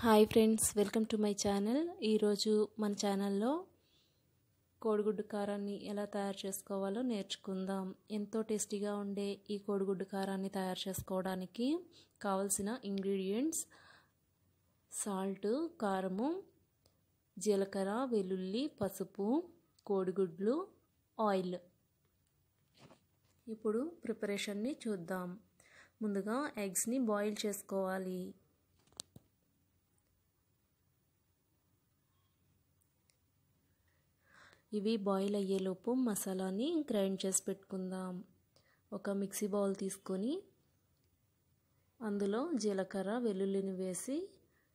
Hi friends, welcome to my channel. ఈరోజు మన ఛానల్లో కోడిగుడ్డు కారాన్ని ఎలా తయారు చేసుకోవాలో నేర్చుకుందాం. ఎంతో టేస్టీగా ఉండే ఈ కోడిగుడ్డు కారాన్ని తయారు చేసుకోవడానికి కావలసిన ఇంగ్రీడియంట్స్: సాల్ట్, కారము, జీలకర్ర, వెల్లుల్లి, పసుపు, కోడిగుడ్లు, ఆయిల్. ఇప్పుడు ప్రిపరేషన్ని చూద్దాం. ముందుగా ఎగ్స్ని బాయిల్ చేసుకోవాలి. ఇవి బాయిల్ అయ్యేలోపు మసాలాని గ్రైండ్ చేసి పెట్టుకుందాం. ఒక మిక్సీ బౌల్ తీసుకొని అందులో జీలకర్ర, వెల్లుల్లిని వేసి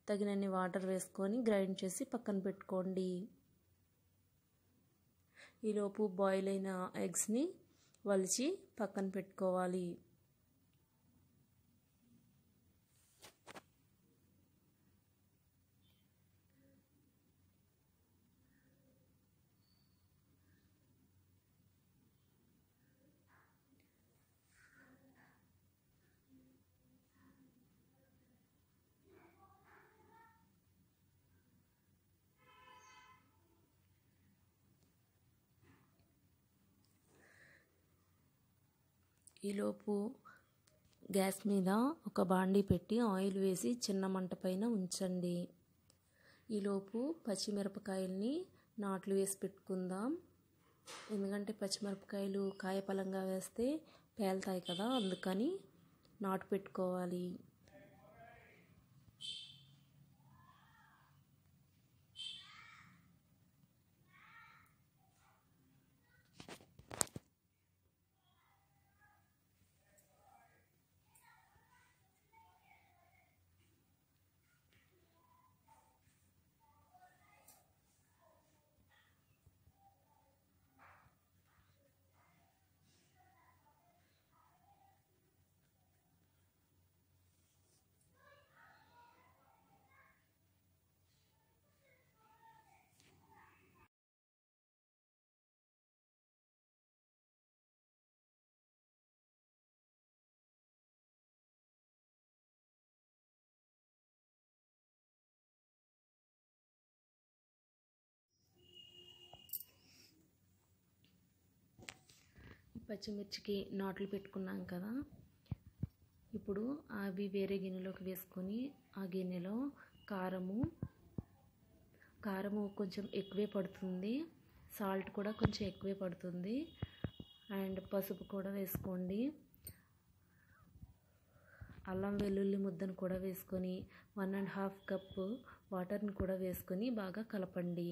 తగినన్ని వాటర్ వేసుకొని గ్రైండ్ చేసి పక్కన పెట్టుకోండి. ఈలోపు బాయిల్ అయిన ఎగ్స్ని వలిచి పక్కన పెట్టుకోవాలి. ఈలోపు గ్యాస్ మీద ఒక బాండీ పెట్టి ఆయిల్ వేసి చిన్న మంట పైన ఉంచండి. ఈలోపు పచ్చిమిరపకాయల్ని నాట్లు వేసి పెట్టుకుందాం. ఎందుకంటే పచ్చిమిరపకాయలు కాయపలంగా వేస్తే పేలుతాయి కదా, అందుకని నాటు పెట్టుకోవాలి. పచ్చిమిర్చికి నాట్లు పెట్టుకున్నాం కదా, ఇప్పుడు అవి వేరే గిన్నెలోకి వేసుకొని ఆ గిన్నెలో కారము కొంచెం ఎక్కువే పడుతుంది, సాల్ట్ కూడా కొంచెం ఎక్కువే పడుతుంది, అండ్ పసుపు కూడా వేసుకోండి. అల్లం వెల్లుల్లి ముద్దను కూడా వేసుకొని 1.5 కప్పు వాటర్ని కూడా వేసుకొని బాగా కలపండి.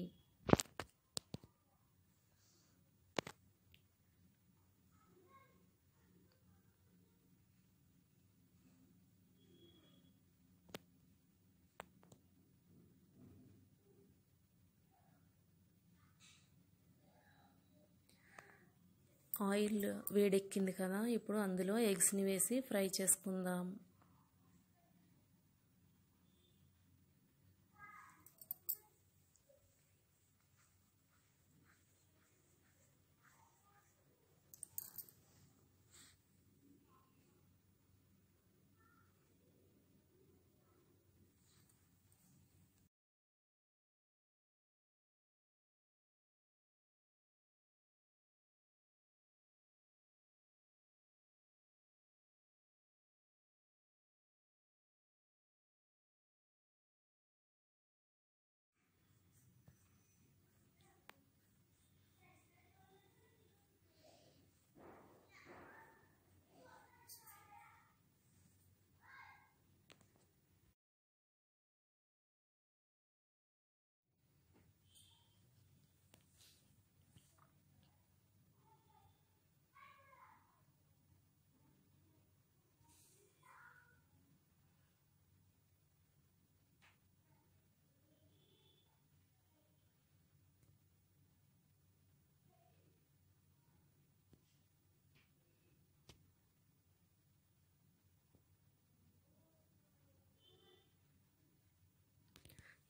ఆయిల్ వేడెక్కింది కదా, ఇప్పుడు అందులో ఎగ్స్ని వేసి ఫ్రై చేసుకుందాం.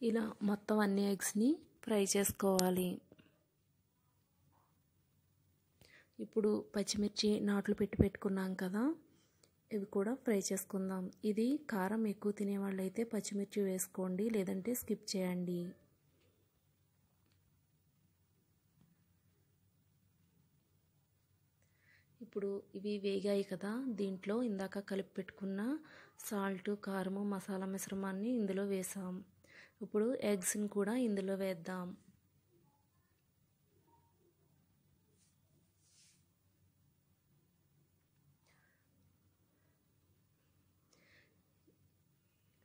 ఇలా మొత్తం అన్ని ఎగ్స్ని ఫ్రై చేసుకోవాలి. ఇప్పుడు పచ్చిమిర్చి నాట్లు పెట్టుకున్నాం కదా, ఇవి కూడా ఫ్రై చేసుకుందాం. ఇది కారం ఎక్కువ తినేవాళ్ళైతే పచ్చిమిర్చి వేసుకోండి, లేదంటే స్కిప్ చేయండి. ఇప్పుడు ఇవి వేగాయి కదా, దీంట్లో ఇందాక కలిపి పెట్టుకున్న సాల్ట్, కారము, మసాలా మిశ్రమాన్ని ఇందులో వేసాం. ఇప్పుడు ఎగ్స్ని కూడా ఇందులో వేద్దాం.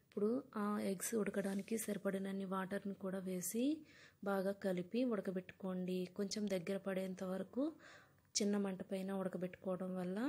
ఇప్పుడు ఆ ఎగ్స్ ఉడకడానికి సరిపడినన్ని వాటర్ని కూడా వేసి బాగా కలిపి ఉడకబెట్టుకోండి. కొంచెం దగ్గర పడేంత వరకు చిన్న మంట పైన ఉడకబెట్టుకోవడం వల్ల